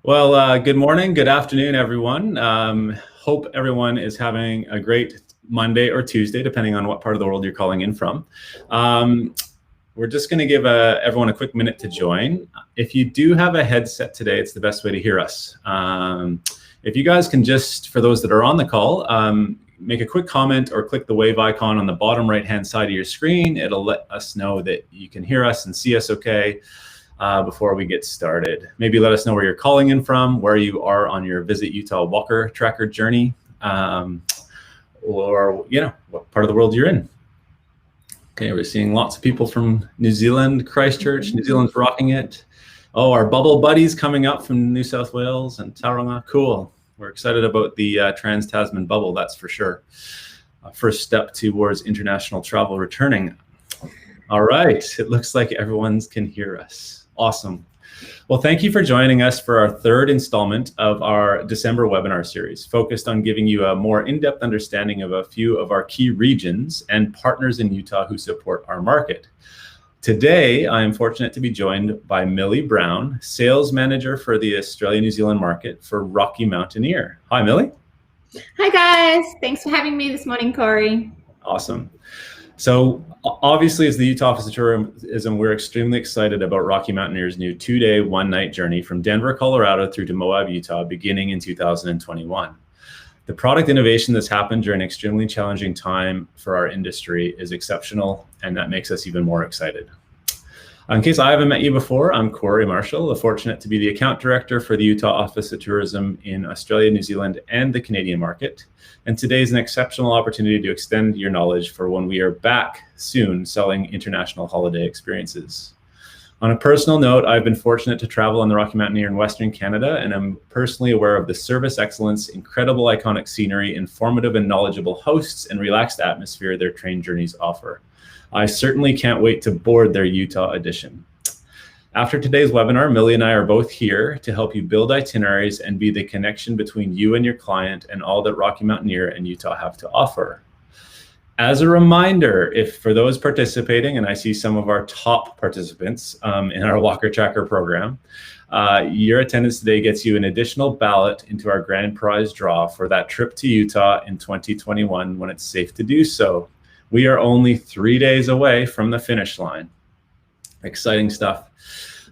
Well, good morning, good afternoon, everyone. Hope everyone is having a great Monday or Tuesday, depending on what part of the world you're calling in from. We're just going to give everyone a quick minute to join. If you do have a headset today, it's the best way to hear us. If you guys can just, for those that are on the call, make a quick comment or click the wave icon on the bottom right-hand side of your screen. It'll let us know that you can hear us and see us okay. Before we get started. Maybe let us know where you're calling in from, where you are on your Visit Utah Walker Tracker journey, or what part of the world you're in. Okay, we're seeing lots of people from New Zealand, Christchurch. New Zealand's rocking it. Oh, our bubble buddies coming up from New South Wales and Tauranga. Cool. We're excited about the Trans-Tasman bubble, that's for sure. First step towards international travel returning. All right, it looks like everyone can hear us. Awesome. Well, thank you for joining us for our third installment of our December webinar series, focused on giving you a more in-depth understanding of a few of our key regions and partners in Utah who support our market. Today, I am fortunate to be joined by Millie Brown, Sales Manager for the Australia-New Zealand market for Rocky Mountaineer. Hi, Millie. Hi, guys. Thanks for having me this morning, Corey. Awesome. So obviously, as the Utah Office of Tourism, we're extremely excited about Rocky Mountaineer's new 2-day, 1-night journey from Denver, Colorado through to Moab, Utah, beginning in 2021. The product innovation that's happened during an extremely challenging time for our industry is exceptional, and that makes us even more excited. In case I haven't met you before, I'm Corey Marshall, fortunate to be the account director for the Utah Office of Tourism in Australia, New Zealand, and the Canadian market. And today is an exceptional opportunity to extend your knowledge for when we are back soon selling international holiday experiences. On a personal note, I've been fortunate to travel on the Rocky Mountaineer in Western Canada, and I'm personally aware of the service excellence, incredible iconic scenery, informative and knowledgeable hosts, and relaxed atmosphere their train journeys offer. I certainly can't wait to board their Utah edition. After today's webinar, Millie and I are both here to help you build itineraries and be the connection between you and your client and all that Rocky Mountaineer and Utah have to offer. As a reminder, if for those participating, and I see some of our top participants in our Walker Tracker program, your attendance today gets you an additional ballot into our grand prize draw for that trip to Utah in 2021 when it's safe to do so. We are only 3 days away from the finish line. Exciting stuff.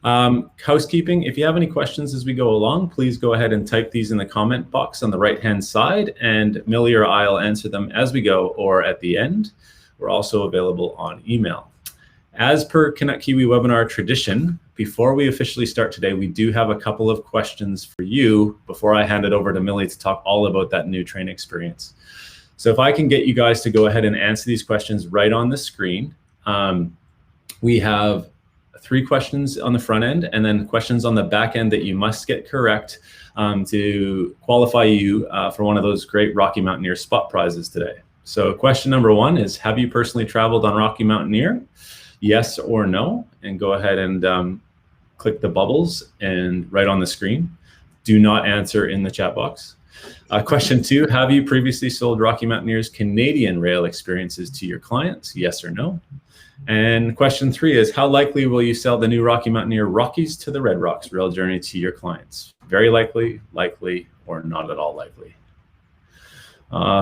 Housekeeping, if you have any questions as we go along, please go ahead and type these in the comment box on the right-hand side, and Millie or I will answer them as we go or at the end. We're also available on email. As per Connect Kiwi webinar tradition, before we officially start today, we do have a couple of questions for you before I hand it over to Millie to talk all about that new train experience. So if I can get you guys to go ahead and answer these questions right on the screen. We have 3 questions on the front end and then questions on the back end that you must get correct to qualify you for one of those great Rocky Mountaineer spot prizes today. So question number 1 is, have you personally traveled on Rocky Mountaineer? Yes or no? And go ahead and click the bubbles and right on the screen. Do not answer in the chat box. Question 2, have you previously sold Rocky Mountaineer's Canadian rail experiences to your clients? Yes or no? And question 3 is, how likely will you sell the new Rocky Mountaineer Rockies to the Red Rocks rail journey to your clients? Very likely, likely, or not at all likely.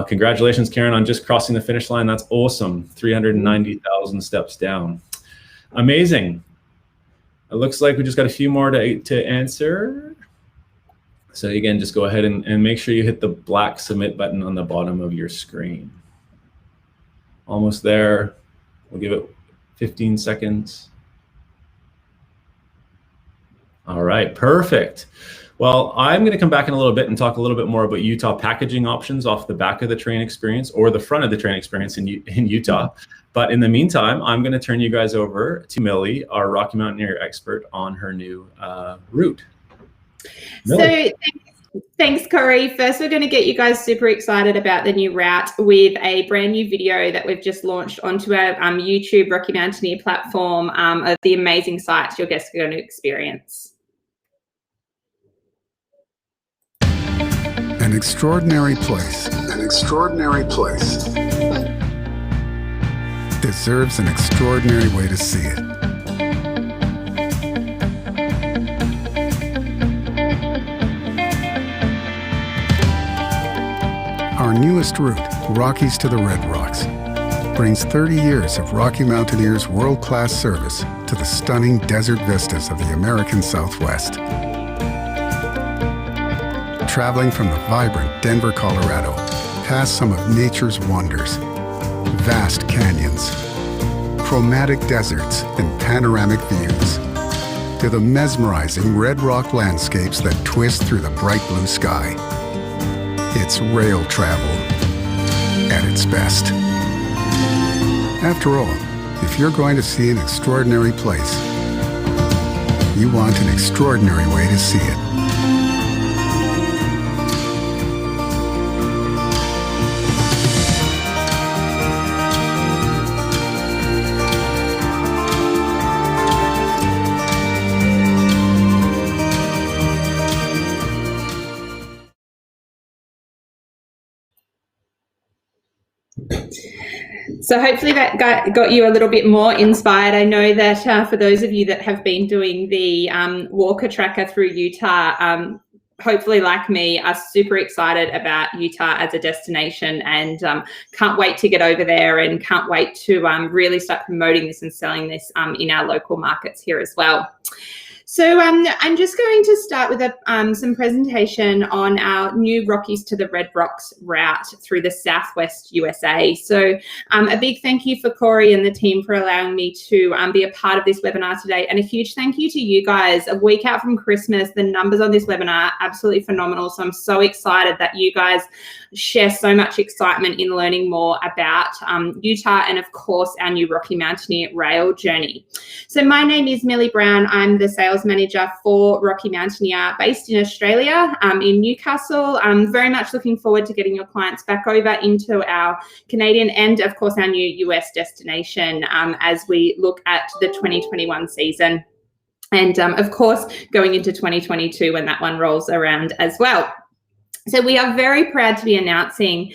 Congratulations, Karen, on just crossing the finish line. That's awesome. 390,000 steps down. Amazing. It looks like we just got a few more to answer. So again, just go ahead and make sure you hit the black submit button on the bottom of your screen. Almost there. We'll give it 15 seconds. All right, perfect. Well, I'm going to come back in a little bit and talk a little bit more about Utah packaging options off the back of the train experience or the front of the train experience in Utah. But in the meantime, I'm going to turn you guys over to Millie, our Rocky Mountaineer expert on her new route. Millie. So thanks, Corey. First, we're going to get you guys super excited about the new route with a brand new video that we've just launched onto our YouTube Rocky Mountaineer platform of the amazing sights your guests are going to experience. An extraordinary place. An extraordinary place. Deserves an extraordinary way to see it. Our newest route, Rockies to the Red Rocks, brings 30 years of Rocky Mountaineer's world-class service to the stunning desert vistas of the American Southwest. Traveling from the vibrant Denver, Colorado, past some of nature's wonders, vast canyons, chromatic deserts, and panoramic views, to the mesmerizing red rock landscapes that twist through the bright blue sky. It's rail travel at its best. After all, if you're going to see an extraordinary place, you want an extraordinary way to see it. So hopefully that got you a little bit more inspired. I know that for those of you that have been doing the Walker Tracker through Utah, hopefully like me, are super excited about Utah as a destination and can't wait to get over there and can't wait to really start promoting this and selling this in our local markets here as well. So I'm just going to start with some presentation on our new Rockies to the Red Rocks route through the Southwest USA. So a big thank you for Corey and the team for allowing me to be a part of this webinar today, and a huge thank you to you guys. A week out from Christmas, the numbers on this webinar are absolutely phenomenal. So I'm so excited that you guys share so much excitement in learning more about Utah and of course our new Rocky Mountaineer rail journey. So my name is Millie Brown. I'm the sales manager for Rocky Mountaineer based in Australia, in Newcastle. I'm very much looking forward to getting your clients back over into our Canadian and of course our new US destination as we look at the 2021 season. And of course, going into 2022 when that one rolls around as well. So we are very proud to be announcing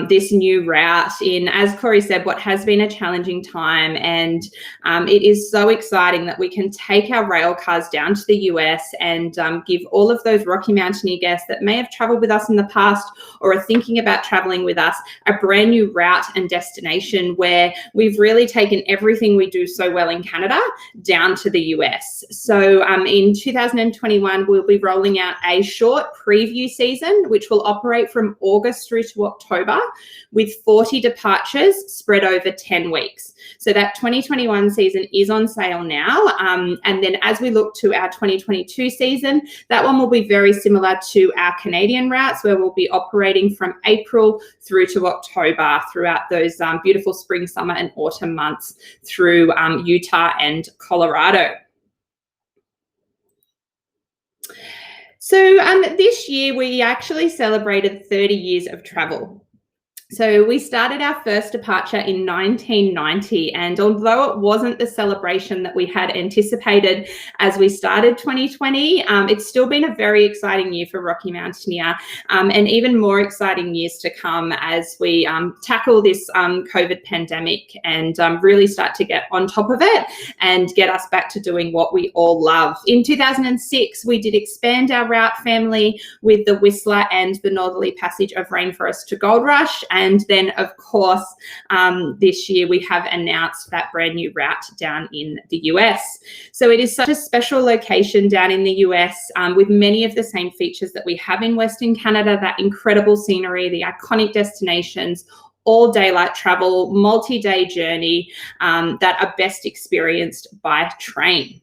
this new route in, as Corey said, what has been a challenging time. And it is so exciting that we can take our rail cars down to the US and give all of those Rocky Mountaineer guests that may have traveled with us in the past or are thinking about traveling with us a brand new route and destination where we've really taken everything we do so well in Canada down to the US. So in 2021, we'll be rolling out a short preview season which will operate from August through to October with 40 departures spread over 10 weeks. So that 2021 season is on sale now. And then as we look to our 2022 season, that one will be very similar to our Canadian routes where we'll be operating from April through to October throughout those beautiful spring, summer and autumn months through Utah and Colorado. So this year we actually celebrated 30 years of travel. So we started our first departure in 1990, and although it wasn't the celebration that we had anticipated as we started 2020, it's still been a very exciting year for Rocky Mountaineer, and even more exciting years to come as we tackle this COVID pandemic and really start to get on top of it and get us back to doing what we all love. In 2006, we did expand our route family with the Whistler and the Northerly Passage of Rainforest to Gold Rush. And then, of course, this year we have announced that brand new route down in the US. So it is such a special location down in the US with many of the same features that we have in Western Canada, that incredible scenery, the iconic destinations, all daylight travel, multi-day journey that are best experienced by train.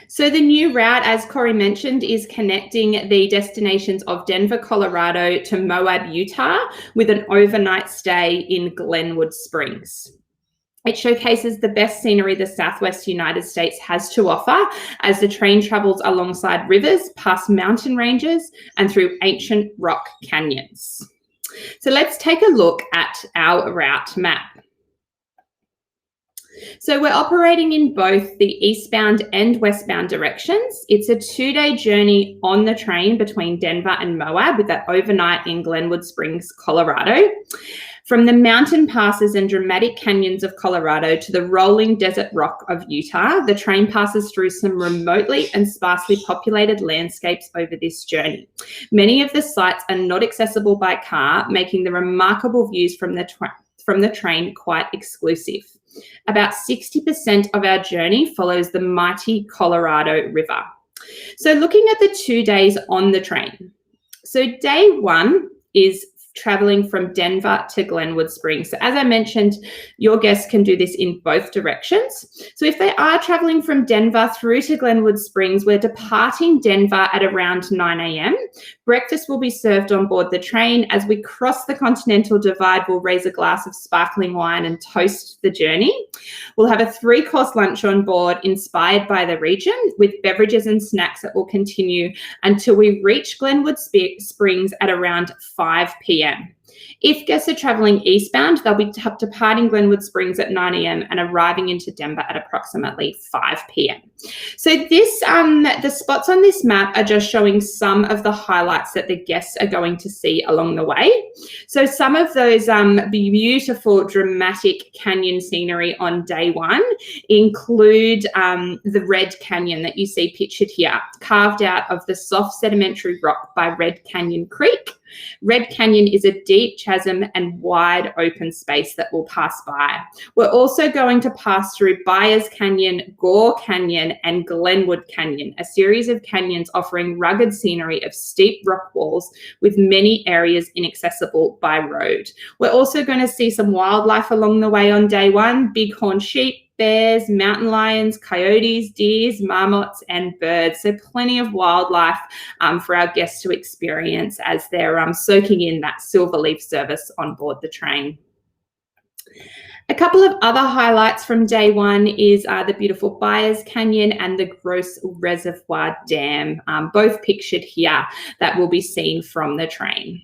So the new route, as Corey mentioned, is connecting the destinations of Denver, Colorado to Moab, Utah, with an overnight stay in Glenwood Springs. It showcases the best scenery the Southwest United States has to offer as the train travels alongside rivers, past mountain ranges, and through ancient rock canyons. So let's take a look at our route map. So we're operating in both the eastbound and westbound directions. It's a 2-day journey on the train between Denver and Moab, with that overnight in Glenwood Springs, Colorado. From the mountain passes and dramatic canyons of Colorado to the rolling desert rock of Utah, the train passes through some remotely and sparsely populated landscapes over this journey. Many of the sites are not accessible by car, making the remarkable views from the train quite exclusive. About 60% of our journey follows the mighty Colorado River. So looking at the 2 days on the train. So day 1 is traveling from Denver to Glenwood Springs. So as I mentioned, your guests can do this in both directions. So if they are traveling from Denver through to Glenwood Springs, we're departing Denver at around 9 a.m. Breakfast will be served on board the train. As we cross the Continental Divide, we'll raise a glass of sparkling wine and toast the journey. We'll have a 3-course lunch on board inspired by the region, with beverages and snacks that will continue until we reach Glenwood Springs at around 5 p.m. If guests are traveling eastbound, they'll be departing Glenwood Springs at 9 a.m. and arriving into Denver at approximately 5 p.m. So this, the spots on this map are just showing some of the highlights that the guests are going to see along the way. So some of those beautiful, dramatic canyon scenery on day 1 include the Red Canyon that you see pictured here, carved out of the soft sedimentary rock by Red Canyon Creek. Red Canyon is a deep chasm and wide open space that we'll pass by. We're also going to pass through Byers Canyon, Gore Canyon, and Glenwood Canyon, a series of canyons offering rugged scenery of steep rock walls with many areas inaccessible by road. We're also going to see some wildlife along the way on day 1, bighorn sheep, bears, mountain lions, coyotes, deers, marmots, and birds. So plenty of wildlife for our guests to experience as they're soaking in that silverleaf service on board the train. A couple of other highlights from day 1 is the beautiful Byers Canyon and the Gross Reservoir Dam, both pictured here, that will be seen from the train.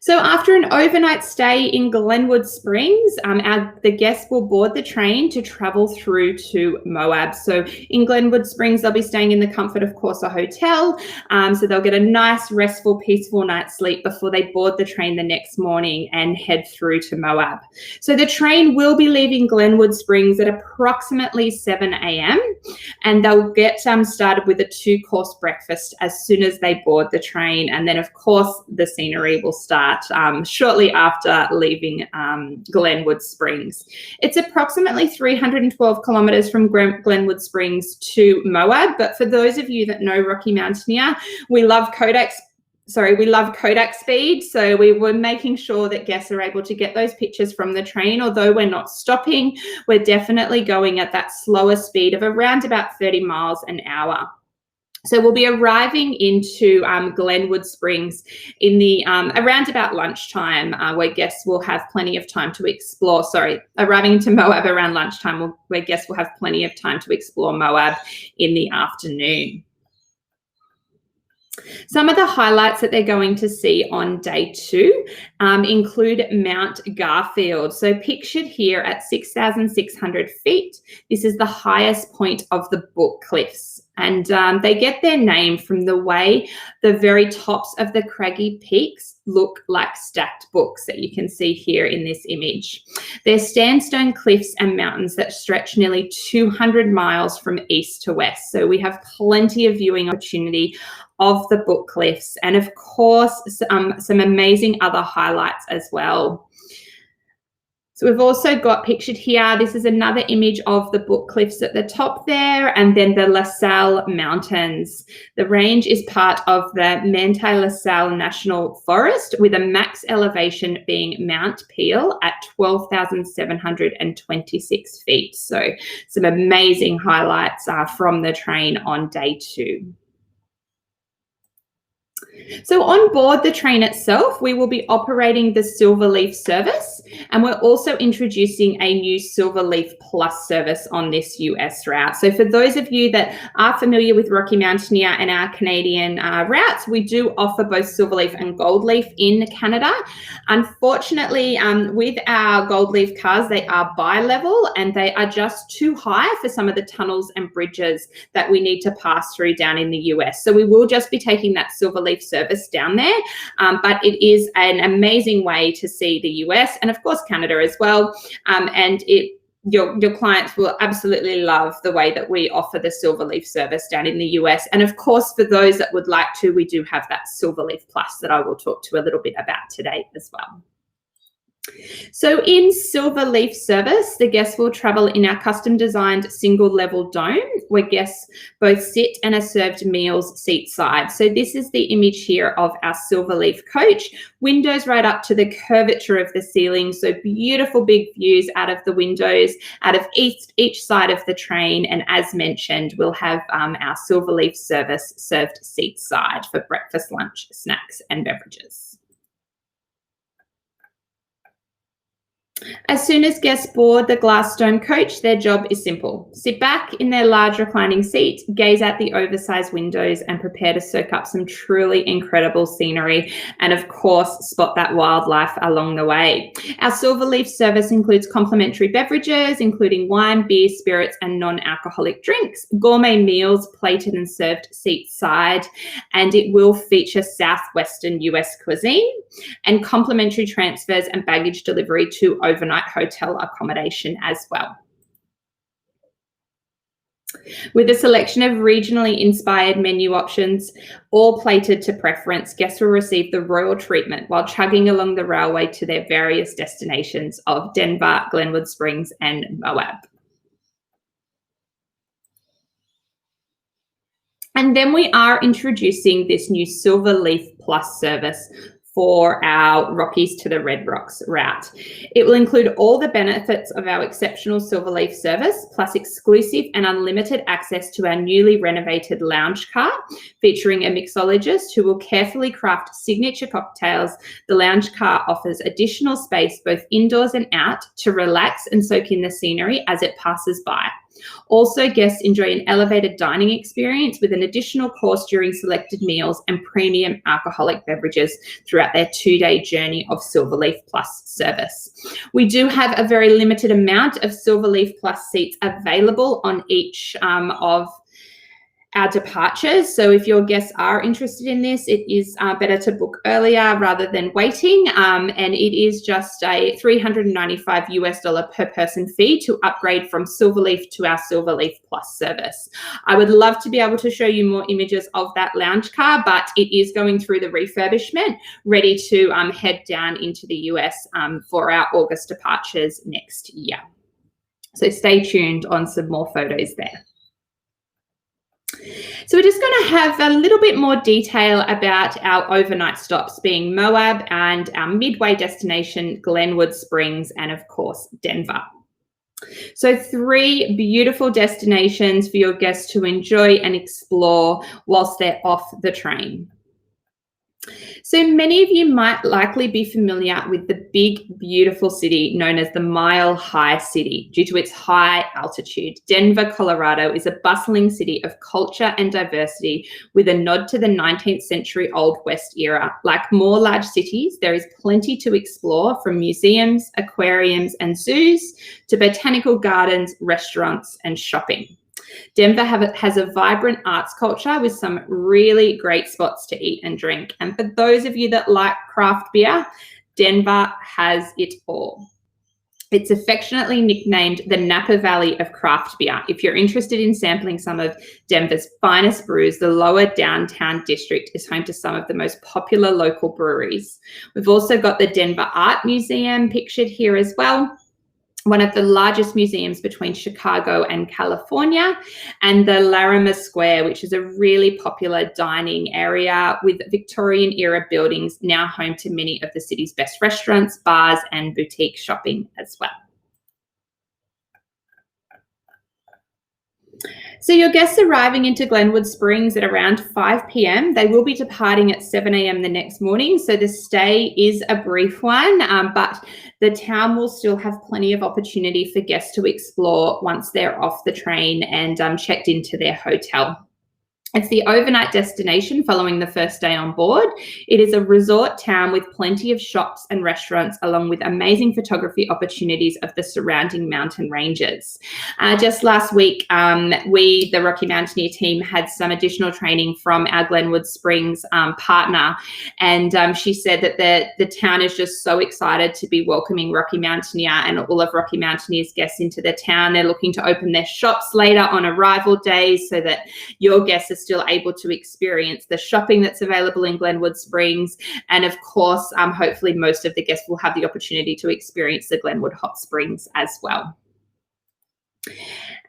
So after an overnight stay in Glenwood Springs, the guests will board the train to travel through to Moab. So in Glenwood Springs, they'll be staying in the comfort, of course, a hotel. So they'll get a nice, restful, peaceful night's sleep before they board the train the next morning and head through to Moab. So the train will be leaving Glenwood Springs at approximately 7 a.m. and they'll get started with a 2-course breakfast as soon as they board the train. And then, of course, the scenery will start shortly after leaving Glenwood Springs. It's approximately 312 kilometers from Glenwood Springs to Moab, but for those of you that know Rocky Mountaineer, we love Kodak speed, so we were making sure that guests are able to get those pictures from the train. Although we're not stopping, we're definitely going at that slower speed of around about 30 miles an hour. So we'll be arriving into Glenwood Springs in the around about lunchtime, where guests will have plenty of time to explore. Arriving into Moab around lunchtime, where guests will have plenty of time to explore Moab in the afternoon. Some of the highlights that they're going to see on day 2 include Mount Garfield. So pictured here at 6,600 feet, this is the highest point of the Book Cliffs. And they get their name from the way the very tops of the craggy peaks look like stacked books that you can see here in this image. They're sandstone cliffs and mountains that stretch nearly 200 miles from east to west. So we have plenty of viewing opportunity of the Book Cliffs, and of course some amazing other highlights as well. So we've also got pictured here, this is another image of the Book Cliffs at the top there, and then the La Salle Mountains. The range is part of the Manti-La Salle National Forest, with a max elevation being Mount Peel at 12,726 feet. So some amazing highlights from the train on day 2. So on board the train itself, we will be operating the Silverleaf service, and we're also introducing a new Silverleaf Plus service on this US route. So for those of you that are familiar with Rocky Mountaineer and our Canadian routes, we do offer both Silverleaf and Goldleaf in Canada. Unfortunately, with our Goldleaf cars, they are bi-level and they are just too high for some of the tunnels and bridges that we need to pass through down in the US. So we will just be taking that Silverleaf service down there, but it is an amazing way to see the US and of course Canada as well, and your clients will absolutely love the way that we offer the Silverleaf service down in the US. And of course, for those that would like to, we do have that Silverleaf Plus that I will talk to a little bit about today as well. So in Silverleaf service, the guests will travel in our custom designed single level dome where guests both sit and are served meals seat side. So this is the image here of our Silverleaf coach, windows right up to the curvature of the ceiling. So beautiful big views out of the windows, out of each side of the train. And as mentioned, we'll have our Silverleaf service served seat side for breakfast, lunch, snacks and beverages. As soon as guests board the glass dome coach, their job is simple. Sit back in their large reclining seat, gaze at the oversized windows and prepare to soak up some truly incredible scenery and of course spot that wildlife along the way. Our Silverleaf service includes complimentary beverages, including wine, beer, spirits and non-alcoholic drinks, gourmet meals plated and served seat side, and it will feature southwestern US cuisine and complimentary transfers and baggage delivery to overnight hotel accommodation as well. With a selection of regionally inspired menu options, all plated to preference, guests will receive the royal treatment while chugging along the railway to their various destinations of Denver, Glenwood Springs, and Moab. And then we are introducing this new Silverleaf Plus service for our Rockies to the Red Rocks route. It will include all the benefits of our exceptional Silverleaf service, plus exclusive and unlimited access to our newly renovated lounge car, featuring a mixologist who will carefully craft signature cocktails. The lounge car offers additional space both indoors and out to relax and soak in the scenery as it passes by. Also, guests enjoy an elevated dining experience with an additional course during selected meals and premium alcoholic beverages throughout their 2-day journey of Silverleaf Plus service. We do have a very limited amount of Silverleaf Plus seats available on each of our departures. So if your guests are interested in this, it is better to book earlier rather than waiting. And it is just a $395 US per person fee to upgrade from Silverleaf to our Silverleaf Plus service. I would love to be able to show you more images of that lounge car, but it is going through the refurbishment, ready to head down into the US for our August departures next year. So stay tuned on some more photos there. So we're just going to have a little bit more detail about our overnight stops, being Moab and our midway destination, Glenwood Springs, and of course, Denver. So 3 beautiful destinations for your guests to enjoy and explore whilst they're off the train. So many of you might likely be familiar with the big, beautiful city known as the Mile High City due to its high altitude. Denver, Colorado is a bustling city of culture and diversity with a nod to the 19th century Old West era. Like more large cities, there is plenty to explore, from museums, aquariums, and zoos to botanical gardens, restaurants, and shopping. Denver has a vibrant arts culture with some really great spots to eat and drink. And for those of you that like craft beer, Denver has it all. It's affectionately nicknamed the Napa Valley of craft beer. If you're interested in sampling some of Denver's finest brews, the lower downtown district is home to some of the most popular local breweries. We've also got the Denver Art Museum pictured here as well, one of the largest museums between Chicago and California, and the Larimer Square, which is a really popular dining area with Victorian era buildings, now home to many of the city's best restaurants, bars, and boutique shopping as well. So your guests arriving into Glenwood Springs at around 5 p.m. They will be departing at 7 a.m. the next morning. So the stay is a brief one, but the town will still have plenty of opportunity for guests to explore once they're off the train and checked into their hotel. It's the overnight destination following the first day on board. It is a resort town with plenty of shops and restaurants, along with amazing photography opportunities of the surrounding mountain ranges. Just last week, we, the Rocky Mountaineer team, had some additional training from our Glenwood Springs partner, and she said that the town is just so excited to be welcoming Rocky Mountaineer and all of Rocky Mountaineer's guests into the town. They're looking to open their shops later on arrival days so that your guests are still able to experience the shopping that's available in Glenwood Springs. And of course, hopefully most of the guests will have the opportunity to experience the Glenwood Hot Springs as well.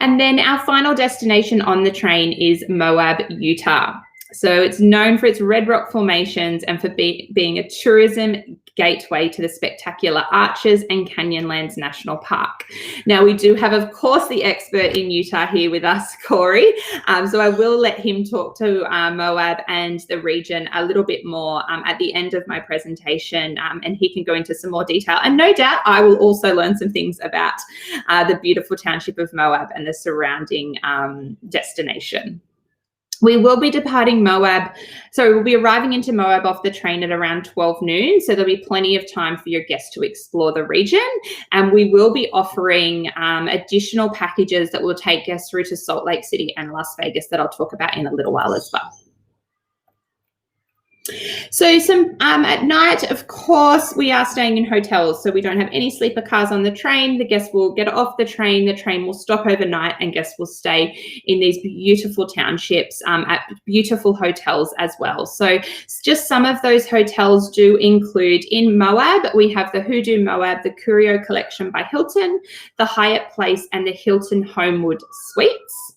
And then our final destination on the train is Moab, Utah. So it's known for its red rock formations and for being a tourism gateway to the spectacular Arches and Canyonlands National Park. Now, we do have, of course, the expert in Utah here with us, Corey. So I will let him talk to Moab and the region a little bit more at the end of my presentation, and he can go into some more detail. And no doubt I will also learn some things about the beautiful township of Moab and the surrounding destination. We will be departing Moab. So we'll be arriving into Moab off the train at around 12 noon. So there'll be plenty of time for your guests to explore the region. And we will be offering additional packages that will take guests through to Salt Lake City and Las Vegas that I'll talk about in a little while as well. So at night, of course, we are staying in hotels, so we don't have any sleeper cars on the train. The guests will get off the train will stop overnight, and guests will stay in these beautiful townships at beautiful hotels as well. So just some of those hotels do include, in Moab, we have the Hoodoo Moab, the Curio Collection by Hilton, the Hyatt Place, and the Hilton Homewood Suites.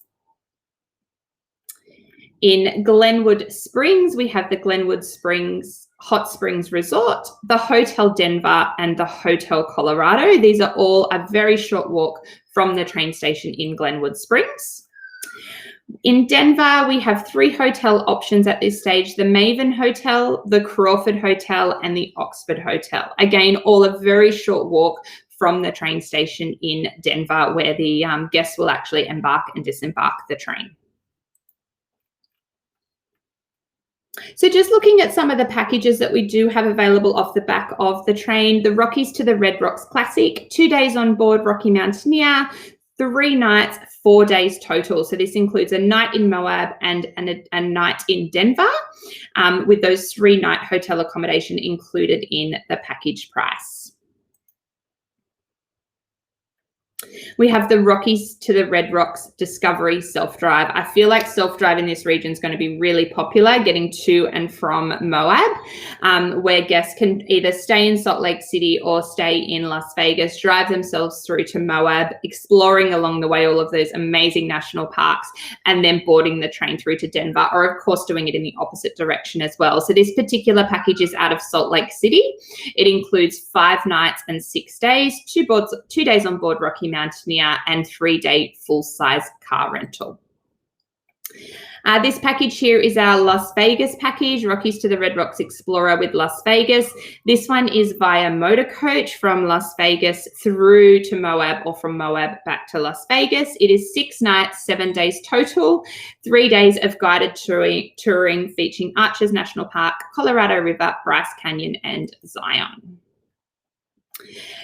In Glenwood Springs, we have the Glenwood Springs Hot Springs Resort, the Hotel Denver, and the Hotel Colorado. These are all a very short walk from the train station in Glenwood Springs. In Denver, we have 3 hotel options at this stage: the Maven Hotel, the Crawford Hotel, and the Oxford Hotel. Again, all a very short walk from the train station in Denver, where the guests will actually embark and disembark the train. So just looking at some of the packages that we do have available off the back of the train: the Rockies to the Red Rocks Classic, 2 days on board Rocky Mountaineer, 3 nights, 4 days total. So this includes a night in Moab and a night in Denver, with those 3-night hotel accommodation included in the package price. We have the Rockies to the Red Rocks Discovery Self-Drive. I feel like self-drive in this region is going to be really popular, getting to and from Moab, where guests can either stay in Salt Lake City or stay in Las Vegas, drive themselves through to Moab, exploring along the way all of those amazing national parks, and then boarding the train through to Denver, or of course doing it in the opposite direction as well. So this particular package is out of Salt Lake City. It includes 5 nights and 6 days, 2 days on board Rocky Mountaineer, and 3-day full-size car rental. This package here is our Las Vegas package, Rockies to the Red Rocks Explorer with Las Vegas. This one is via motor coach from Las Vegas through to Moab, or from Moab back to Las Vegas. It is 6 nights, 7 days total, 3 days of guided touring featuring Arches National Park, Colorado River, Bryce Canyon, and Zion.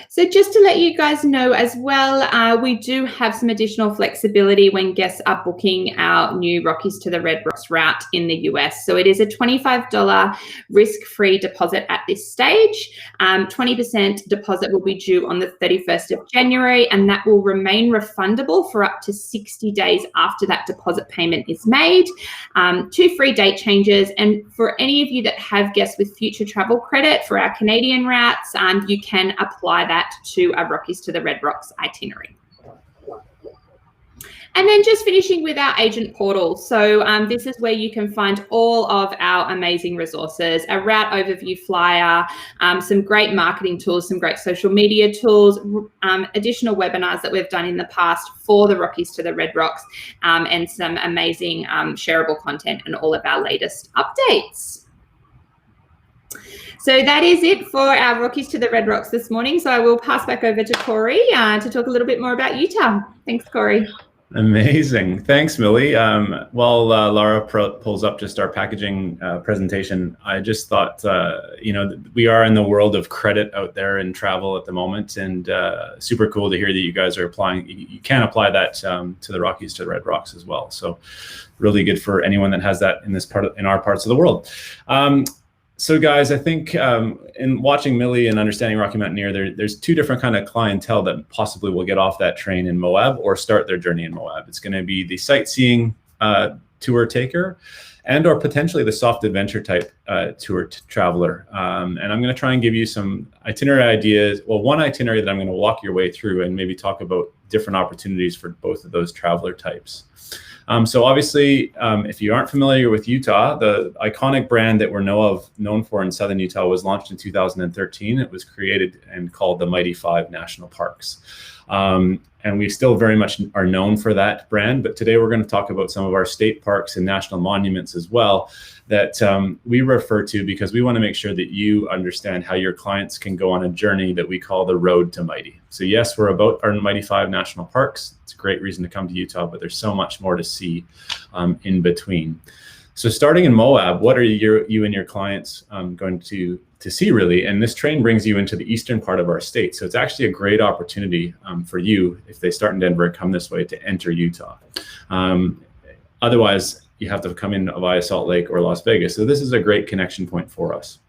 So just to let you guys know as well, we do have some additional flexibility when guests are booking our new Rockies to the Red Rocks route in the US. So it is a $25 risk-free deposit at this stage. 20% deposit will be due on the 31st of January, and that will remain refundable for up to 60 days after that deposit payment is made. 2 free date changes, and for any of you that have guests with future travel credit for our Canadian routes, you can apply that to a Rockies to the Red Rocks itinerary. And then just finishing with our agent portal. So this is where you can find all of our amazing resources, a route overview flyer, some great marketing tools, some great social media tools, additional webinars that we've done in the past for the Rockies to the Red Rocks, and some amazing shareable content and all of our latest updates. So that is it for our Rockies to the Red Rocks this morning. So I will pass back over to Corey to talk a little bit more about Utah. Thanks, Corey. Amazing. Thanks, Millie. While Laura pulls up just our packaging presentation, I just thought, we are in the world of credit out there in travel at the moment, and super cool to hear that you guys are applying. You can apply that to the Rockies to the Red Rocks as well. So really good for anyone that has that in our parts of the world. So guys, I think in watching Millie and understanding Rocky Mountaineer, there's two different kind of clientele that possibly will get off that train in Moab or start their journey in Moab. It's going to be the sightseeing tour taker and or potentially the soft adventure type tour traveler. And I'm going to try and give you some itinerary ideas. Well, one itinerary that I'm going to walk your way through and maybe talk about different opportunities for both of those traveler types. So obviously, if you aren't familiar with Utah, the iconic brand that we're known for in Southern Utah was launched in 2013. It was created and called the Mighty 5 National Parks. And we still very much are known for that brand. But today we're going to talk about some of our state parks and national monuments as well that we refer to because we want to make sure that you understand how your clients can go on a journey that we call the Road to Mighty. So yes, we're about our Mighty 5 National Parks. It's a great reason to come to Utah, but there's so much more to see in between. So starting in Moab, what are you and your clients going to see really? And this train brings you into the eastern part of our state. So it's actually a great opportunity for you if they start in Denver and come this way to enter Utah. Otherwise, you have to come in via Salt Lake or Las Vegas. So this is a great connection point for us.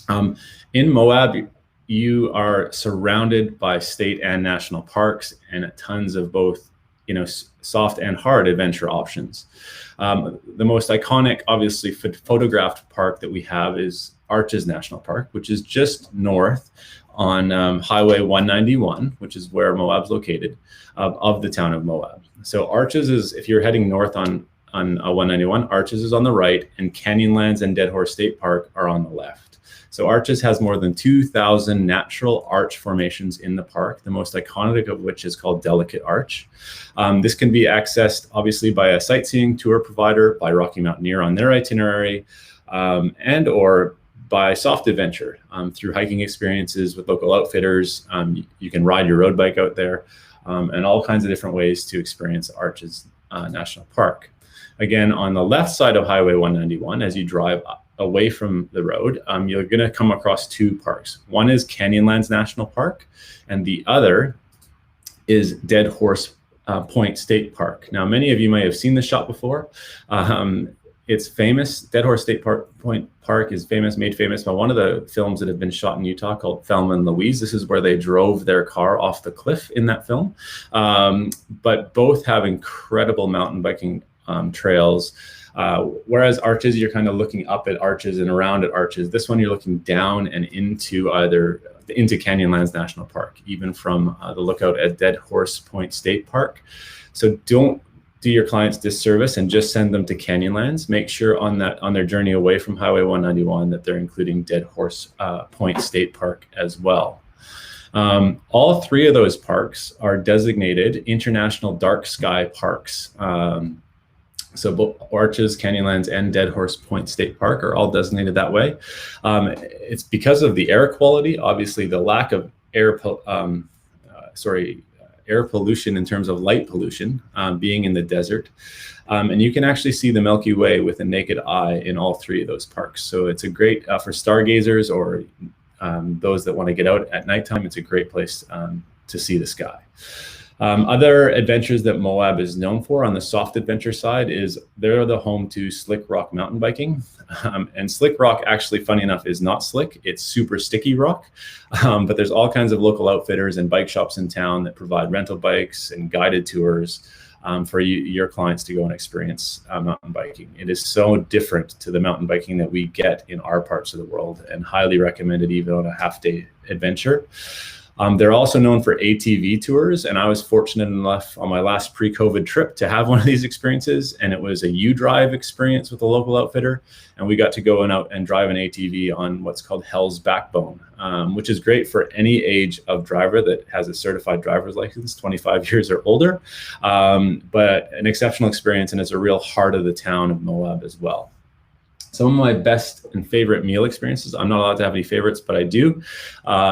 In Moab, you are surrounded by state and national parks and tons of both, soft and hard adventure options. The most iconic, obviously, photographed park that we have is Arches National Park, which is just north on Highway 191, which is where Moab's located, of the town of Moab. So Arches is, if you're heading north on 191, Arches is on the right, and Canyonlands and Dead Horse State Park are on the left. So Arches has more than 2,000 natural arch formations in the park, the most iconic of which is called Delicate Arch. This can be accessed obviously by a sightseeing tour provider, by Rocky Mountaineer on their itinerary, and or by soft adventure through hiking experiences with local outfitters. You can ride your road bike out there, and all kinds of different ways to experience Arches National Park. Again, on the left side of Highway 191, as you drive away from the road, you're going to come across two parks. One is Canyonlands National Park, and the other is Dead Horse Point State Park. Now, many of you may have seen this shot before. It's famous. Dead Horse State Point Park is made famous by one of the films that have been shot in Utah called Thelma and Louise. This is where they drove their car off the cliff in that film. But both have incredible mountain biking trails. Whereas Arches, you're kind of looking up at Arches and around at Arches. This one, you're looking down and into Canyonlands National Park, even from the lookout at Dead Horse Point State Park. So don't do your clients disservice and just send them to Canyonlands. Make sure on their journey away from Highway 191 that they're including Dead Horse Point State Park as well. All three of those parks are designated International Dark Sky Parks. So both Arches, Canyonlands, and Dead Horse Point State Park are all designated that way. It's because of the air quality, obviously the lack of air pollution in terms of light pollution, being in the desert. And you can actually see the Milky Way with a naked eye in all three of those parks. So it's a great, for stargazers or those that want to get out at nighttime, it's a great place to see the sky. Other adventures that Moab is known for on the soft adventure side is they're the home to Slick Rock mountain biking. And Slick Rock, actually, funny enough, is not slick. It's super sticky rock. But there's all kinds of local outfitters and bike shops in town that provide rental bikes and guided tours for your clients to go and experience mountain biking. It is so different to the mountain biking that we get in our parts of the world, and highly recommended even on a half-day adventure. They're also known for ATV tours, and I was fortunate enough on my last pre-COVID trip to have one of these experiences, and it was a U-Drive experience with a local outfitter, and we got to go out and drive an ATV on what's called Hell's Backbone, which is great for any age of driver that has a certified driver's license, 25 years or older, but an exceptional experience, and it's a real heart of the town of Moab as well. Some of my best and favorite meal experiences, I'm not allowed to have any favorites, but I do.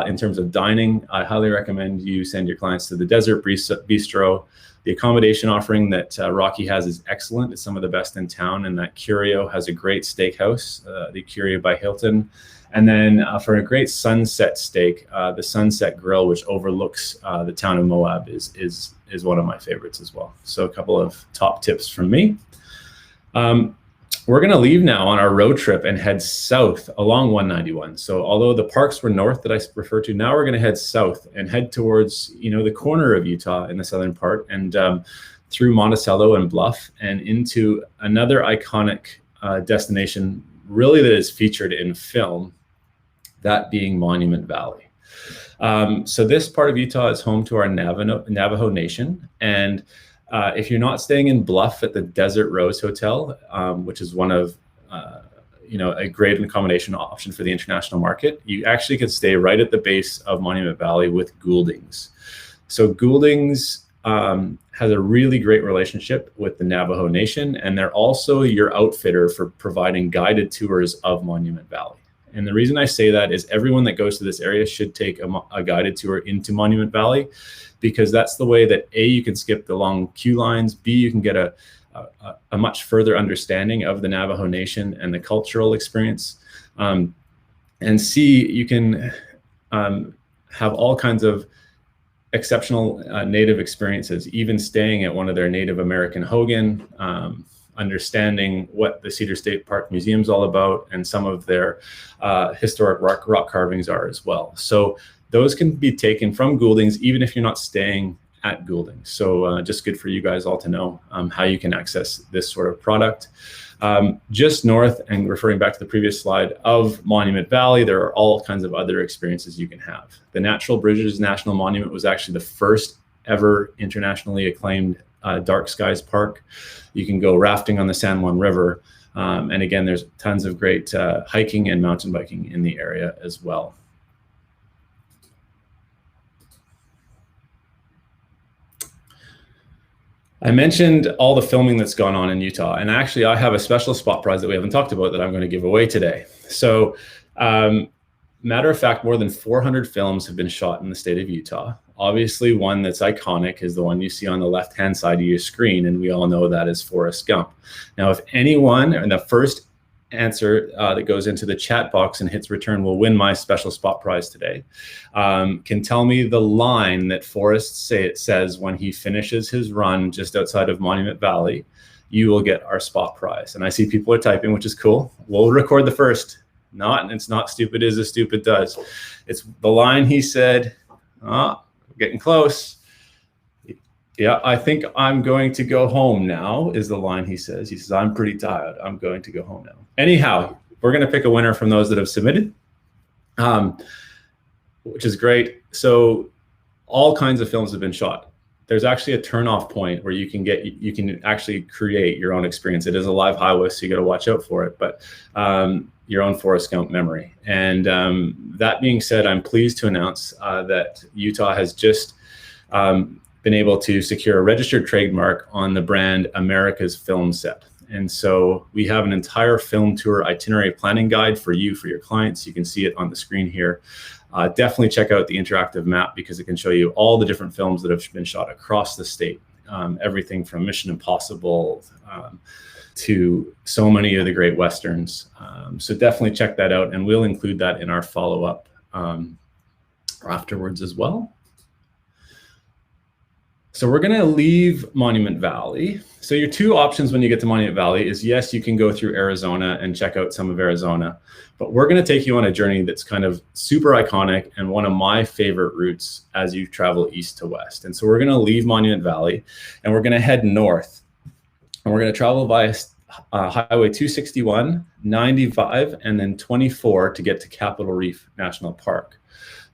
In terms of dining, I highly recommend you send your clients to the Desert Bistro. The accommodation offering that Rocky has is excellent. It's some of the best in town, and that Curio has a great steakhouse, the Curio by Hilton. And then for a great sunset steak, the Sunset Grill, which overlooks the town of Moab, is one of my favorites as well. So a couple of top tips from me. We're going to leave now on our road trip and head south along 191. So although the parks were north that I referred to, now we're going to head south and head towards, the corner of Utah in the southern part, and through Monticello and Bluff and into another iconic destination, really, that is featured in film, that being Monument Valley. So this part of Utah is home to our Navajo Nation, and if you're not staying in Bluff at the Desert Rose Hotel, which is one of, a great accommodation option for the international market, you actually could stay right at the base of Monument Valley with Gouldings. So Gouldings has a really great relationship with the Navajo Nation, and they're also your outfitter for providing guided tours of Monument Valley. And the reason I say that is everyone that goes to this area should take a guided tour into Monument Valley, because that's the way that A, you can skip the long queue lines, B, you can get a much further understanding of the Navajo Nation and the cultural experience, and C, you can have all kinds of exceptional Native experiences, even staying at one of their Native American Hogan, understanding what the Cedar State Park Museum is all about, and some of their historic rock carvings are as well. So those can be taken from Gouldings, even if you're not staying at Gouldings. So just good for you guys all to know how you can access this sort of product. Just north, and referring back to the previous slide, of Monument Valley, there are all kinds of other experiences you can have. The Natural Bridges National Monument was actually the first ever internationally acclaimed dark skies park. You can go rafting on the San Juan River. And again, there's tons of great hiking and mountain biking in the area as well. I mentioned all the filming that's gone on in Utah, and actually I have a special spot prize that we haven't talked about that I'm going to give away today. So matter of fact, more than 400 films have been shot in the state of Utah. Obviously, one that's iconic is the one you see on the left-hand side of your screen, and we all know that is Forrest Gump. Now, if anyone, and the first answer that goes into the chat box and hits return will win my special spot prize today, can tell me the line that Forrest says when he finishes his run just outside of Monument Valley, you will get our spot prize. And I see people are typing, which is cool. We'll record the first. It's not stupid is as stupid does. It's the line he said, getting close. Yeah, I think I'm going to go home now is the line he says. He says, I'm pretty tired. I'm going to go home now. Anyhow, we're going to pick a winner from those that have submitted, which is great. So all kinds of films have been shot. There's actually a turn-off point where you can actually create your own experience. It is a live highway, so you got to watch out for it, but your own Forrest Gump memory. And that being said, I'm pleased to announce that Utah has just been able to secure a registered trademark on the brand America's Film Set. And so we have an entire film tour itinerary planning guide for you, for your clients. You can see it on the screen here. Definitely check out the interactive map because it can show you all the different films that have been shot across the state. Everything from Mission Impossible to so many of the great Westerns. So definitely check that out, and we'll include that in our follow-up afterwards as well. So we're going to leave Monument Valley. So your two options when you get to Monument Valley is, yes, you can go through Arizona and check out some of Arizona, but we're going to take you on a journey that's kind of super iconic and one of my favorite routes as you travel east to west. And so we're going to leave Monument Valley and we're going to head north, and we're going to travel by Highway 261, 95, and then 24 to get to Capitol Reef National Park.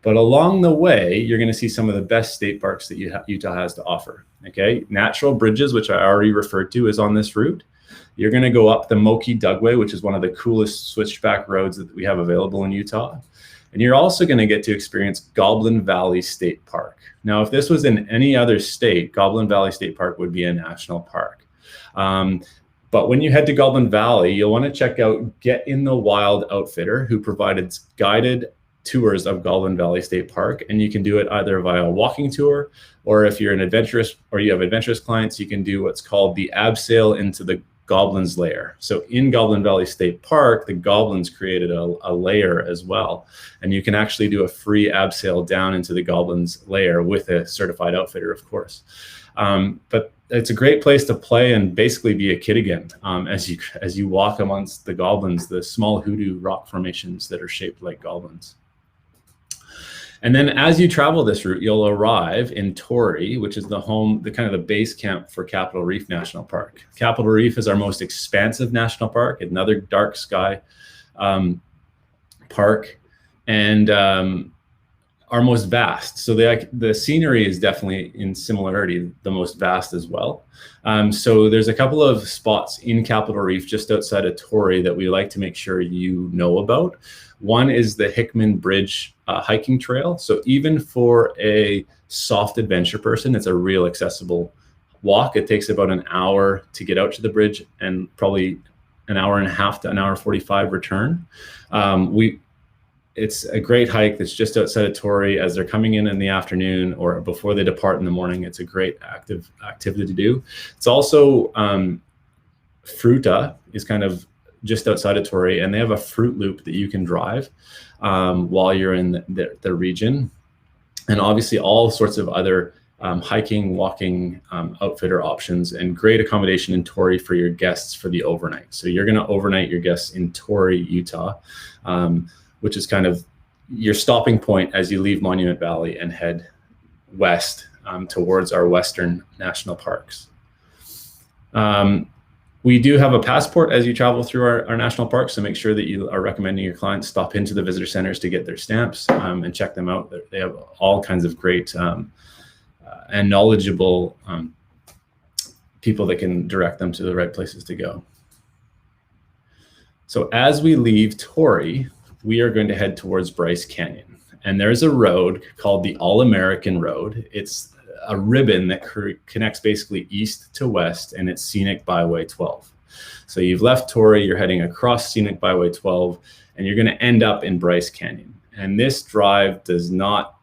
But along the way, you're going to see some of the best state parks that Utah has to offer. Okay, Natural Bridges, which I already referred to, is on this route. You're going to go up the Moki Dugway, which is one of the coolest switchback roads that we have available in Utah. And you're also going to get to experience Goblin Valley State Park. Now, if this was in any other state, Goblin Valley State Park would be a national park. But when you head to Goblin Valley, you'll want to check out Get in the Wild Outfitter, who provided guided tours of Goblin Valley State Park. And you can do it either via a walking tour, or if you're an adventurous or you have adventurous clients, you can do what's called the abseil into the Goblin's Lair. So in Goblin Valley State Park, the goblins created a lair as well. And you can actually do a free abseil down into the Goblin's Lair with a certified outfitter, of course. But it's a great place to play and basically be a kid again as you walk amongst the goblins, the small hoodoo rock formations that are shaped like goblins. And then as you travel this route, you'll arrive in Torrey, which is the base camp for Capitol Reef National Park. Capitol Reef is our most expansive national park, another dark sky park, and our most vast. So the scenery is definitely in similarity the most vast as well. So there's a couple of spots in Capitol Reef just outside of Torrey that we like to make sure you know about. One is the Hickman Bridge hiking trail. So even for a soft adventure person, it's a real accessible walk. It takes about an hour to get out to the bridge and probably an hour and a half to an hour 45 return. It's a great hike that's just outside of Torrey as they're coming in the afternoon or before they depart in the morning. It's a great activity to do. It's also Fruta is kind of just outside of Torrey, and they have a fruit loop that you can drive while you're in the region. And obviously all sorts of other hiking, walking, outfitter options, and great accommodation in Torrey for your guests for the overnight. So you're going to overnight your guests in Torrey, Utah, which is kind of your stopping point as you leave Monument Valley and head west towards our western national parks. We do have a passport as you travel through our national parks, so make sure that you are recommending your clients stop into the visitor centers to get their stamps and check them out. They have all kinds of great and knowledgeable people that can direct them to the right places to go. So as we leave Torrey, we are going to head towards Bryce Canyon. And there's a road called the All-American Road. It's a ribbon that connects basically east to west, and it's Scenic Byway 12. So you've left Torrey, you're heading across Scenic Byway 12, and you're going to end up in Bryce Canyon. And this drive does not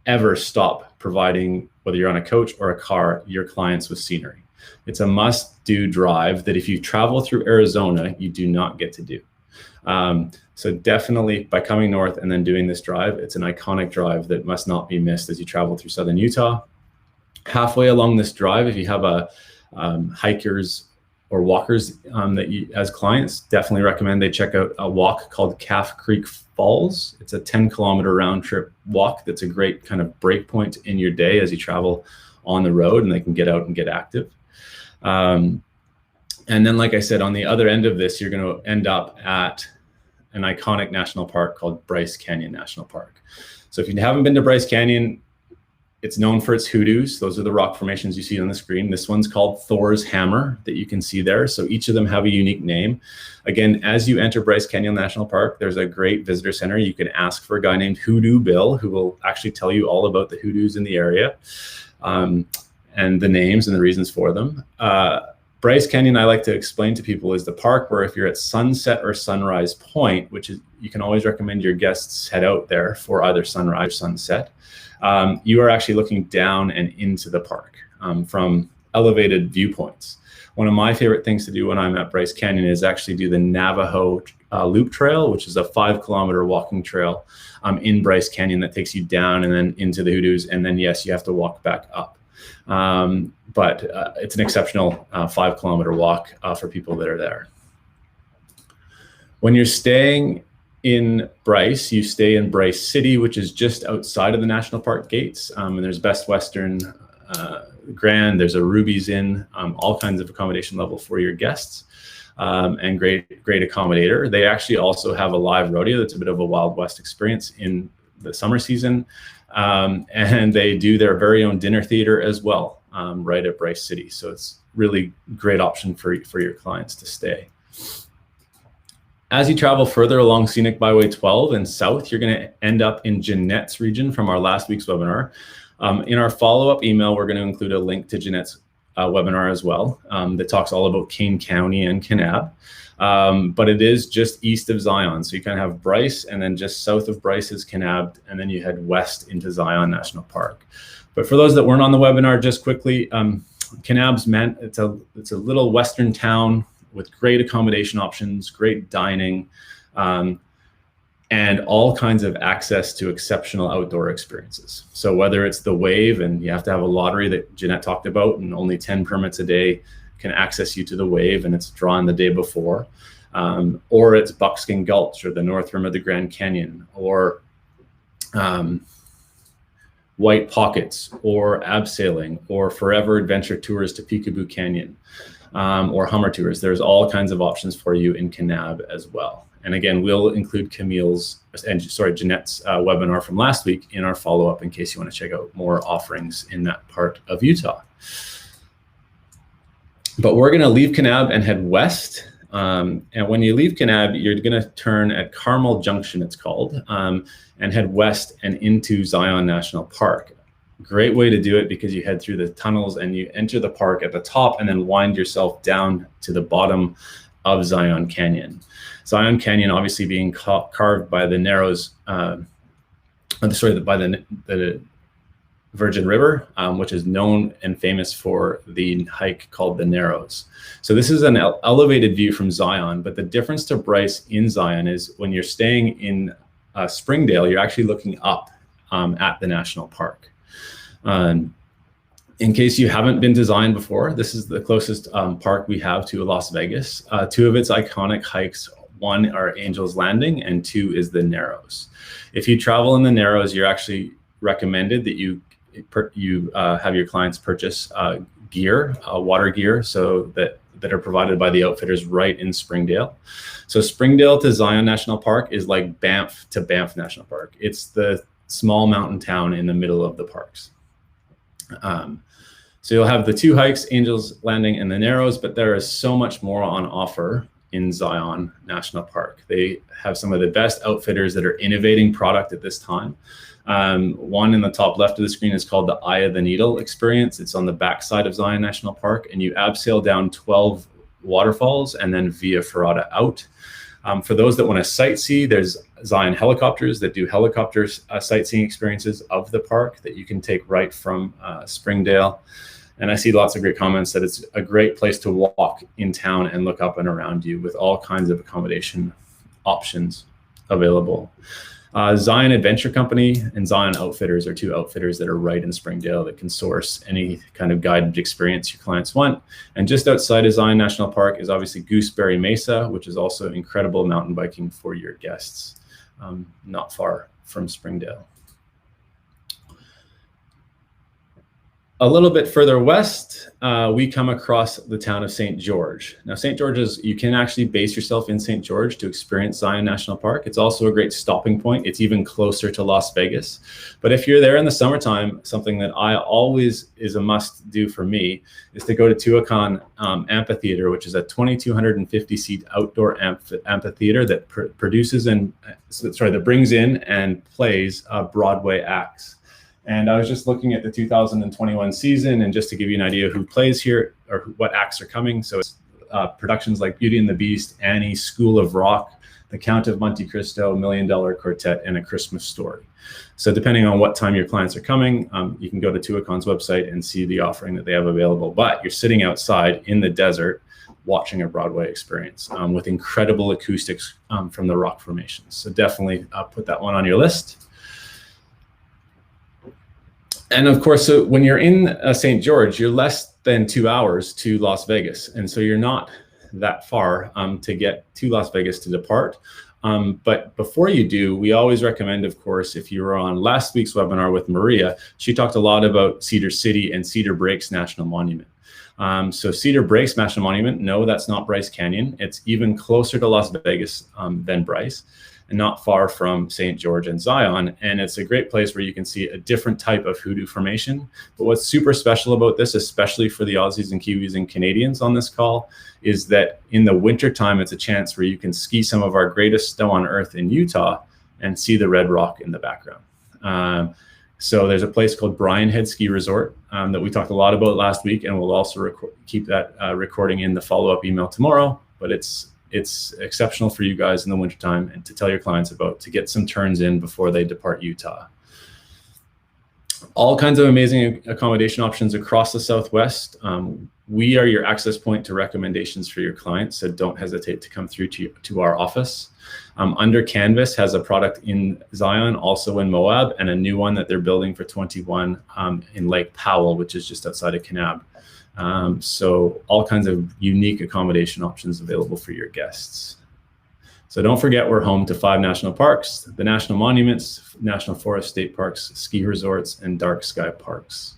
ever stop providing, whether you're on a coach or a car, your clients with scenery. It's a must-do drive that if you travel through Arizona, you do not get to do. So definitely by coming north and then doing this drive, it's an iconic drive that must not be missed as you travel through southern Utah. Halfway along this drive, if you have hikers or walkers that you, as clients, definitely recommend they check out a walk called Calf Creek Falls. It's a 10-kilometer round trip walk that's a great kind of break point in your day as you travel on the road, and they can get out and get active. And then, like I said, on the other end of this, you're going to end up at an iconic national park called Bryce Canyon National Park. So if you haven't been to Bryce Canyon, it's known for its hoodoos. Those are the rock formations you see on the screen. This one's called Thor's Hammer that you can see there. So each of them have a unique name. Again, as you enter Bryce Canyon National Park, there's a great visitor center. You can ask for a guy named Hoodoo Bill, who will actually tell you all about the hoodoos in the area and the names and the reasons for them. Bryce Canyon, I like to explain to people, is the park where if you're at sunset or sunrise point, which is, you can always recommend your guests head out there for either sunrise or sunset. You are actually looking down and into the park from elevated viewpoints. One of my favorite things to do when I'm at Bryce Canyon is actually do the Navajo Loop Trail, which is a 5-kilometer walking trail in Bryce Canyon that takes you down and then into the hoodoos. And then, yes, you have to walk back up. But it's an exceptional 5-kilometer walk for people that are there. When you're staying in Bryce, you stay in Bryce City, which is just outside of the national park gates. And there's Best Western, Grand, there's a Ruby's Inn, all kinds of accommodation level for your guests, and great accommodator. They actually also have a live rodeo that's a bit of a Wild West experience in the summer season. And they do their very own dinner theater as well, right at Bryce City. So it's really great option for your clients to stay. As you travel further along Scenic Byway 12 and south, you're going to end up in Jeanette's region from our last week's webinar. In our follow-up email, we're going to include a link to Jeanette's webinar as well that talks all about Kane County and Kanab. But it is just east of Zion. So you kind of have Bryce, and then just south of Bryce is Kanab, and then you head west into Zion National Park. But for those that weren't on the webinar, just quickly, Kanab's meant it's a little western town with great accommodation options, great dining, and all kinds of access to exceptional outdoor experiences. So whether it's the Wave, and you have to have a lottery that Jeanette talked about, and only 10 permits a day can access you to the Wave, and it's drawn the day before, or it's Buckskin Gulch or the North Rim of the Grand Canyon, or White Pockets, or abseiling, or Forever Adventure Tours to Peekaboo Canyon, or Hummer Tours. There's all kinds of options for you in Kanab as well. And again, we'll include Jeanette's webinar from last week in our follow-up in case you want to check out more offerings in that part of Utah. But we're going to leave Kanab and head west. And when you leave Kanab, you're going to turn at Carmel Junction, it's called, and head west and into Zion National Park. Great way to do it because you head through the tunnels and you enter the park at the top and then wind yourself down to the bottom of Zion Canyon. Zion Canyon obviously being carved by the Narrows, by the Virgin River, which is known and famous for the hike called the Narrows. So this is an elevated view from Zion, but the difference to Bryce in Zion is when you're staying in Springdale, you're actually looking up at the national park. In case you haven't been to Zion before, this is the closest park we have to Las Vegas. Two of its iconic hikes, one are Angel's Landing and two is the Narrows. If you travel in the Narrows, you're actually recommended that you have your clients purchase gear, water gear, so that are provided by the outfitters right in Springdale. So Springdale to Zion National Park is like Banff to Banff National Park. It's the small mountain town in the middle of the parks. So you'll have the two hikes, Angel's Landing and the Narrows, but there is so much more on offer in Zion National Park. They have some of the best outfitters that are innovating product at this time. One in the top left of the screen is called the Eye of the Needle experience. It's on the backside of Zion National Park, and you abseil down 12 waterfalls and then via Ferrata out. For those that want to sightsee, there's Zion helicopters that do helicopter sightseeing experiences of the park that you can take right from Springdale. And I see lots of great comments that it's a great place to walk in town and look up and around you with all kinds of accommodation options available. Zion Adventure Company and Zion Outfitters are two outfitters that are right in Springdale that can source any kind of guided experience your clients want. And just outside of Zion National Park is obviously Gooseberry Mesa, which is also incredible mountain biking for your guests, not far from Springdale. A little bit further west, we come across the town of St. George. Now, St. George you can actually base yourself in St. George to experience Zion National Park. It's also a great stopping point. It's even closer to Las Vegas. But if you're there in the summertime, something that I always is a must do for me is to go to Tuacahn Amphitheater, which is a 2,250 seat outdoor amphitheater that that brings in and plays Broadway acts. And I was just looking at the 2021 season, and just to give you an idea of who plays here or what acts are coming. So it's productions like Beauty and the Beast, Annie, School of Rock, The Count of Monte Cristo, $1 Million Quartet, and A Christmas Story. So depending on what time your clients are coming, you can go to Tuacahn's website and see the offering that they have available. But you're sitting outside in the desert watching a Broadway experience with incredible acoustics from the rock formations. So definitely put that one on your list. And of course, so when you're in St. George, you're less than 2 hours to Las Vegas. And so you're not that far to get to Las Vegas to depart. But before you do, we always recommend, of course, if you were on last week's webinar with Maria, she talked a lot about Cedar City and Cedar Breaks National Monument. So Cedar Breaks National Monument, no, that's not Bryce Canyon. It's even closer to Las Vegas than Bryce. and not far from St. George and Zion. And it's a great place where you can see a different type of hoodoo formation. But what's super special about this, especially for the Aussies and Kiwis and Canadians on this call, is that in the wintertime, it's a chance where you can ski some of our greatest snow on earth in Utah and see the red rock in the background. So there's a place called Brian Head Ski Resort that we talked a lot about last week, and we'll also keep that recording in the follow-up email tomorrow. But it's exceptional for you guys in the wintertime and to tell your clients about, to get some turns in before they depart Utah. All kinds of amazing accommodation options across the Southwest. We are your access point to recommendations for your clients, so don't hesitate to come through to our office. Under Canvas has a product in Zion, also in Moab, and a new one that they're building for 21 in Lake Powell, which is just outside of Kanab. So all kinds of unique accommodation options available for your guests. So don't forget, we're home to 5 national parks, the national monuments, national forest, state parks, ski resorts, and dark sky parks.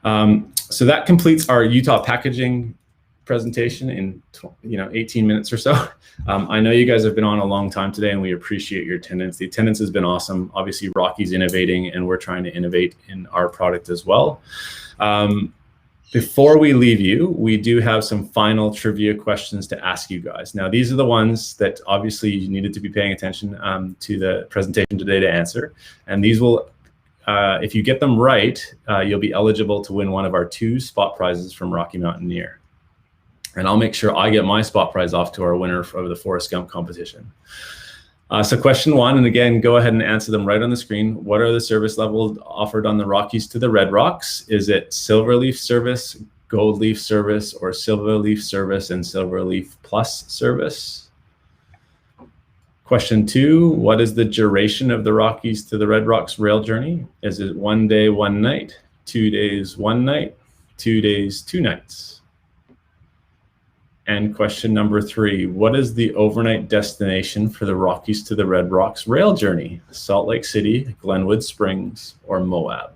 So that completes our Utah packaging presentation in 18 minutes or so. I know you guys have been on a long time today, and we appreciate your attendance. The attendance has been awesome. Obviously, Rocky's innovating, and we're trying to innovate in our product as well. Before we leave you, we do have some final trivia questions to ask you guys. Now, these are the ones that obviously you needed to be paying attention to the presentation today to answer. And these will, if you get them right, you'll be eligible to win one of our 2 spot prizes from Rocky Mountaineer. And I'll make sure I get my spot prize off to our winner of the Forrest Gump competition. So question 1, and again, go ahead and answer them right on the screen. What are the service levels offered on the Rockies to the Red Rocks? Is it Silverleaf service, Gold Leaf service, or Silverleaf service and Silverleaf Plus service? Question 2, what is the duration of the Rockies to the Red Rocks rail journey? Is it 1 day, 1 night, 2 days, 1 night, 2 days, 2 nights? And question number 3, what is the overnight destination for the Rockies to the Red Rocks rail journey? Salt Lake City, Glenwood Springs, or Moab?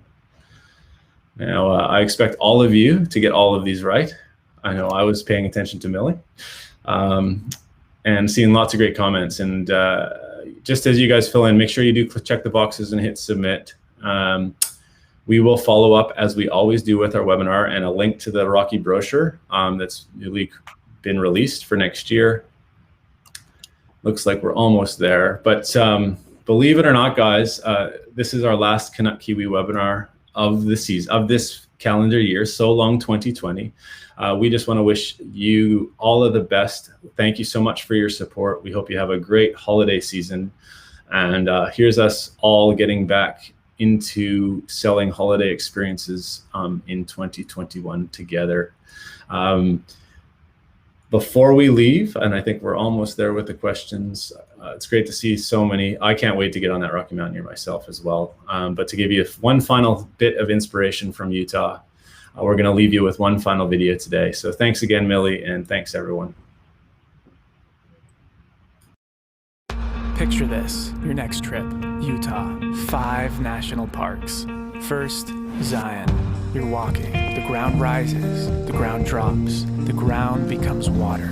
Now, I expect all of you to get all of these right. I know I was paying attention to Millie and seeing lots of great comments. And just as you guys fill in, make sure you do check the boxes and hit submit. We will follow up, as we always do with our webinar, and a link to the Rocky brochure that's newly been released for next year. Looks like we're almost there, but believe it or not, guys, this is our last Canuck Kiwi webinar of the season, of this calendar year. So long 2020. We just want to wish you all of the best. Thank you so much for your support. We hope you have a great holiday season, and here's us all getting back into selling holiday experiences in 2021 together. Before we leave, and I think we're almost there with the questions, it's great to see so many. I can't wait to get on that Rocky Mountaineer myself as well. But to give you one final bit of inspiration from Utah, we're going to leave you with one final video today. So thanks again, Millie, and thanks everyone. Picture this, your next trip, Utah, 5 national parks. First, Zion. You're walking, the ground rises, the ground drops, the ground becomes water.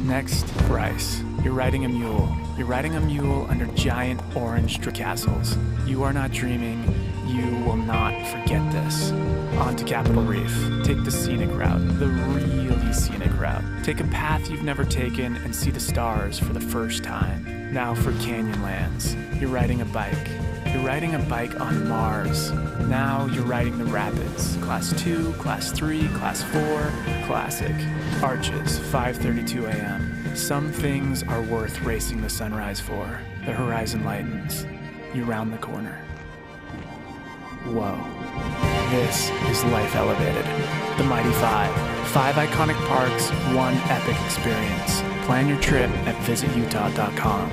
Next, Bryce. You're riding a mule. You're riding a mule under giant orange tricastles. You are not dreaming. You will not forget this. On to Capitol Reef. Take the scenic route, the really scenic route. Take a path you've never taken and see the stars for the first time. Now for Canyonlands. You're riding a bike. You're riding a bike on Mars. Now you're riding the rapids. Class 2, Class 3, Class 4, Classic. Arches, 5:32 a.m. Some things are worth racing the sunrise for. The horizon lightens. You round the corner. Whoa. This is Life Elevated. The Mighty 5. 5 iconic parks, 1 epic experience. Plan your trip at visitutah.com.